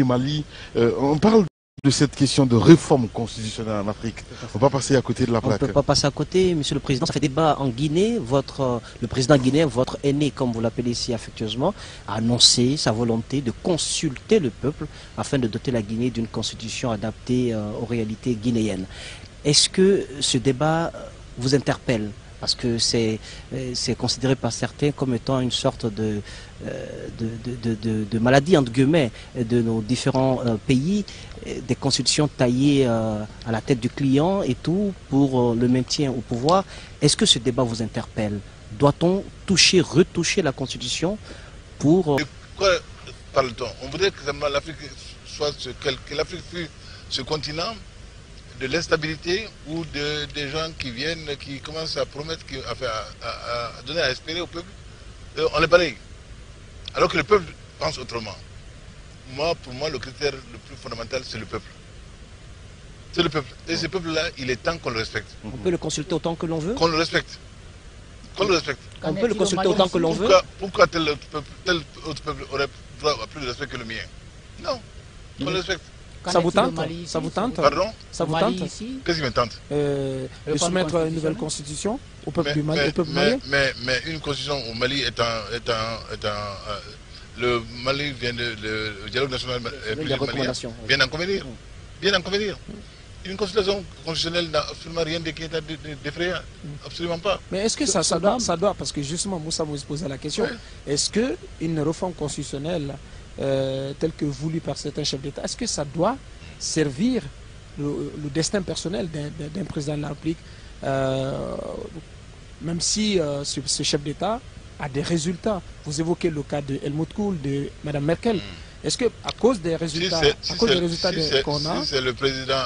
Mali, on parle de cette question de réforme constitutionnelle en Afrique. On ne peut pas passer à côté de la plaque. On ne peut pas passer à côté, Monsieur le Président. Ça fait débat en Guinée. Le président guinéen, votre aîné, comme vous l'appelez ici affectueusement, a annoncé sa volonté de consulter le peuple afin de doter la Guinée d'une constitution adaptée aux réalités guinéennes. Est-ce que ce débat vous interpelle? Parce que c'est considéré par certains comme étant une sorte de maladie, entre guillemets, de nos différents pays, des constitutions taillées à la tête du client et tout pour le maintien au pouvoir. Est-ce que ce débat vous interpelle? Doit-on retoucher la constitution pour... De quoi parle-t-on? On voudrait que l'Afrique soit que l'Afrique fût ce continent de l'instabilité ou des gens qui viennent, qui commencent à promettre, à donner à espérer au peuple. On est pareil. Alors que le peuple pense autrement. Pour moi, le critère le plus fondamental, c'est le peuple. C'est le peuple. Et ce peuple-là, il est temps qu'on le respecte. On peut le consulter autant que l'on veut? Qu'on le respecte. Qu'on le respecte. On peut le consulter autant que l'on veut? Pourquoi tel autre peuple aurait droit à plus de respect que le mien? Non. Qu'on le respecte. Ça vous tente? Ça vous tente? Pardon? Ça vous tente? Qu'est-ce qui me tente? De soumettre une nouvelle constitution au peuple du Mali, au peuple malien? Mais une constitution au Mali le Mali vient le dialogue national vient d'en convenir. Bien d'en convenir. Une consultation constitutionnelle n'a absolument rien d'effrayant. Absolument pas. Mais est-ce que ça doit, parce que justement Moussa vous posait la question, est-ce qu'une réforme constitutionnelle telle que voulue par certains chefs d'État, est-ce que ça doit servir le destin personnel d'un président de la République, même si ce chef d'État a des résultats? Vous évoquez le cas de Helmut Kohl, de Mme Merkel. Est-ce que à cause des résultats, qu'on a... Si c'est le président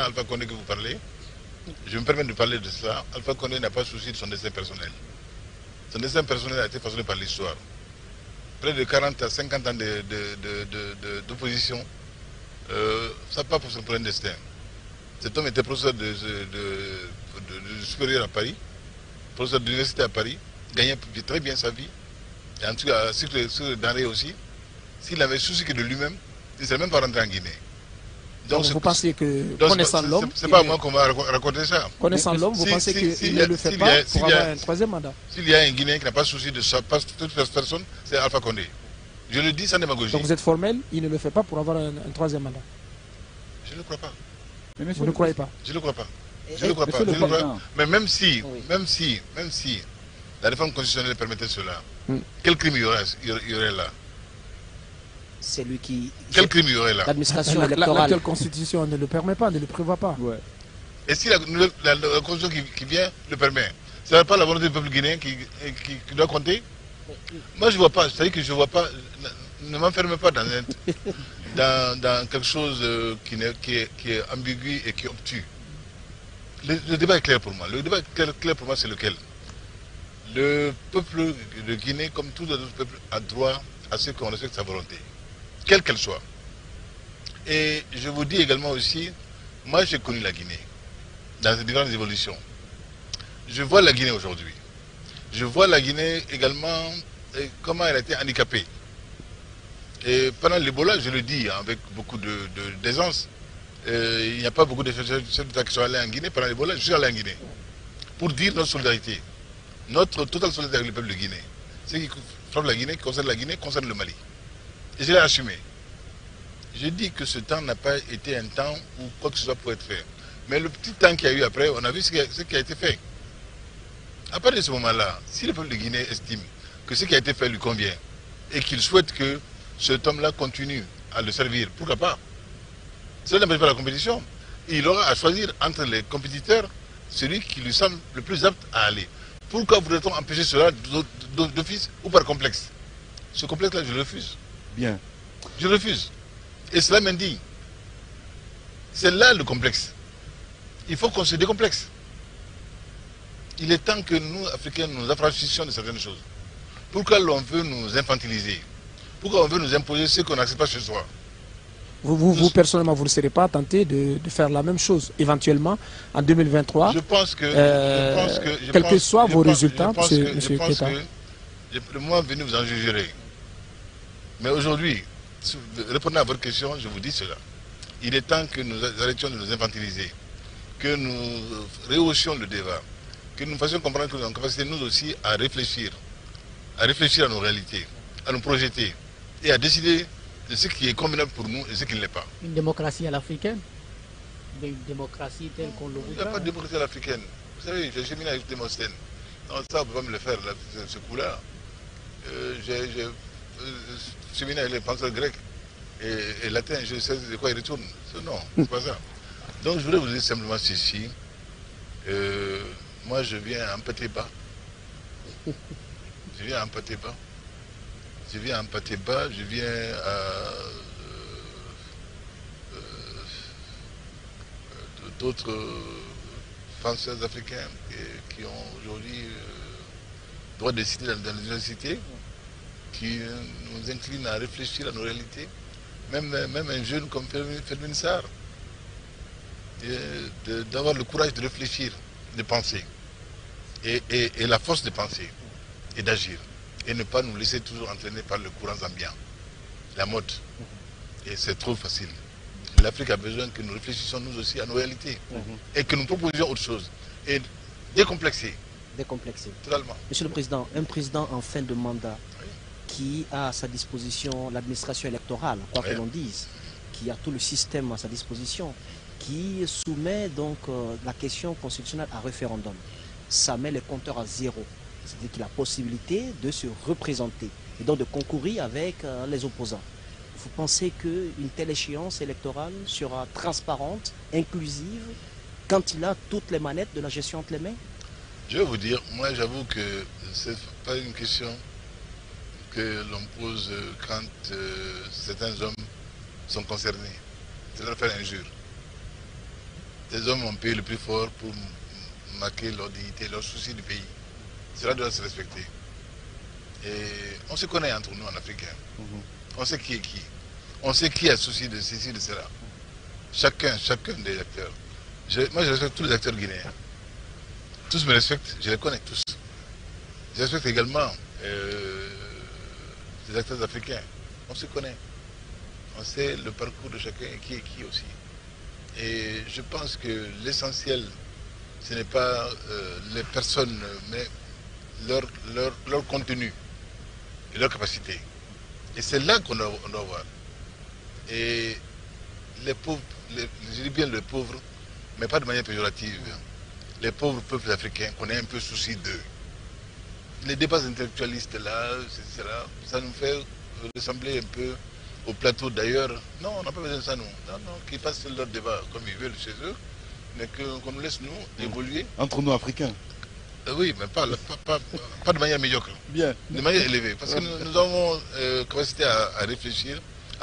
Alpha Condé que vous parlez, je me permets de parler de cela. Alpha Condé n'a pas souci de son destin personnel. Son destin personnel a été façonné par l'histoire. Près de 40 à 50 ans d'opposition, ça n'a pas pour son plein destin. Cet homme était professeur de supérieur à Paris, professeur d'université à Paris, gagnait très bien sa vie, et en tout cas, sur le denrées aussi. S'il avait souci que de lui-même, il ne serait même pas rentré en Guinée. Donc vous pensez que, connaissant l'homme... C'est pas à moi qu'on va raconter ça. Connaissant l'homme, vous pensez qu'il ne le fait pas pour avoir un troisième mandat? S'il y a un Guinéen qui n'a pas souci de ça, toute personne, c'est Alpha Condé. Je le dis sans démagogie. Donc vous êtes formel, il ne le fait pas pour avoir un troisième mandat? Je ne le crois pas. Vous ne croyez pas? Je ne le crois pas. Je ne le crois pas. Mais même si la réforme constitutionnelle permettait cela, quel crime il y aurait là? C'est lui qui... Quel crime il y aurait là? L'administration électorale. La constitution ne le permet pas, ne le prévoit pas. Ouais. Et si la constitution qui vient le permet, ce n'est pas la volonté du peuple guinéen qui doit compter? Moi je ne vois pas, c'est-à-dire que je ne vois pas, ne m'enferme pas dans quelque chose qui est ambigu et qui est obtus. Le débat est clair pour moi. Le débat clair pour moi, c'est lequel? Le peuple de Guinée, comme tous les autres peuples, a droit à ce qu'on respecte sa volonté, quelle qu'elle soit. Et je vous dis également aussi, moi j'ai connu la Guinée, dans ses différentes évolutions. Je vois la Guinée aujourd'hui. Je vois la Guinée également, comment elle a été handicapée. Et pendant l'Ebola, je le dis avec beaucoup d'aisance, il n'y a pas beaucoup de chefs d'État qui sont allés en Guinée. Pendant l'Ebola, je suis allé en Guinée pour dire notre solidarité, notre totale solidarité avec le peuple de Guinée. Ce qui frappe la Guinée, qui concerne la Guinée, concerne le Mali. Et je l'ai assumé. Je dis que ce temps n'a pas été un temps où quoi que ce soit peut être fait. Mais le petit temps qu'il y a eu après, on a vu ce qui a été fait. À partir de ce moment-là, si le peuple de Guinée estime que ce qui a été fait lui convient et qu'il souhaite que cet homme-là continue à le servir, pourquoi pas? Cela n'empêche pas la compétition. Il aura à choisir entre les compétiteurs celui qui lui semble le plus apte à aller. Pourquoi voudrait-on empêcher cela d'office ou par complexe? Ce complexe-là, je le refuse. Bien. Je refuse. Et cela m'indigne. C'est là le complexe. Il faut qu'on se décomplexe. Il est temps que nous, Africains, nous affranchissions de certaines choses. Pourquoi l'on veut nous infantiliser? Pourquoi on veut nous imposer ce qu'on n'accepte pas chez soi? Vous, personnellement, vous ne serez pas tenté de faire la même chose, éventuellement, en 2023? Je pense que... quels que soient vos résultats, M. Keita. Le moment venu, vous en jugerez. Mais aujourd'hui, répondant à votre question, je vous dis cela. Il est temps que nous arrêtions de nous infantiliser, que nous rehaussions le débat, que nous fassions comprendre que nous avons capacité nous aussi à réfléchir à nos réalités, à nous projeter et à décider de ce qui est convenable pour nous et ce qui ne l'est pas. Une démocratie à l'africaine, une démocratie telle qu'on le voudra. Il n'y a pas de démocratie à l'africaine. Vous savez, j'ai cheminé avec Démosthène. Non, ça, on ne peut pas me le faire, là, ce coup-là. J'ai cheminé avec les penseurs grecs et latins, je sais de quoi ils retournent. Non, c'est pas ça. Donc, je voulais vous dire simplement ceci. Moi, je viens à Mpateba. Je viens à Mpateba. Je viens à Mpateba, je viens à d'autres penseurs africains qui ont aujourd'hui droit de décider dans les universités, qui nous inclinent à réfléchir à nos réalités. Même un jeune comme Fermin Sarr, d'avoir le courage de réfléchir, de penser, et la force de penser et d'agir, et ne pas nous laisser toujours entraîner par le courant ambiant, la mode. Et c'est trop facile. L'Afrique a besoin que nous réfléchissions nous aussi à nos réalités, et que nous proposions autre chose, et décomplexer. Décomplexé. Totalement. Monsieur le Président, un président en fin de mandat qui a à sa disposition l'administration électorale, quoi que l'on dise, qui a tout le système à sa disposition, qui soumet donc la question constitutionnelle à référendum. Ça met les compteurs à zéro. C'est-à-dire qu'il a la possibilité de se représenter et donc de concourir avec les opposants. Vous pensez qu'une telle échéance électorale sera transparente, inclusive, quand il a toutes les manettes de la gestion entre les mains? Je vais vous dire, moi j'avoue que ce n'est pas une question que l'on pose quand certains hommes sont concernés. C'est leur faire injure. Ces hommes ont payé le plus fort pour marquer leur dignité, leur souci du pays. Cela doit se respecter. Et on se connaît entre nous en Afrique. On sait qui est qui. On sait qui a souci de ceci, de cela. Chacun des acteurs. Moi je respecte tous les acteurs guinéens. Tous me respectent, je les connais tous. Je respecte également les acteurs africains. On se connaît. On sait le parcours de chacun et qui est qui aussi. Et je pense que l'essentiel, ce n'est pas les personnes, mais leur contenu et leur capacité. Et c'est là qu'on doit voir. Et les pauvres, je dis bien les pauvres, mais pas de manière péjorative. Les pauvres peuples africains qu'on ait un peu souci d'eux. Les débats intellectualistes là, ça nous fait ressembler un peu au plateau d'ailleurs. Non, on n'a pas besoin de ça nous. Non, qu'ils fassent leur débat comme ils veulent chez eux, mais qu'on nous laisse nous évoluer. Entre nous Africains. Oui, mais pas de manière médiocre. Bien. De manière élevée. Parce que nous avons capacité à réfléchir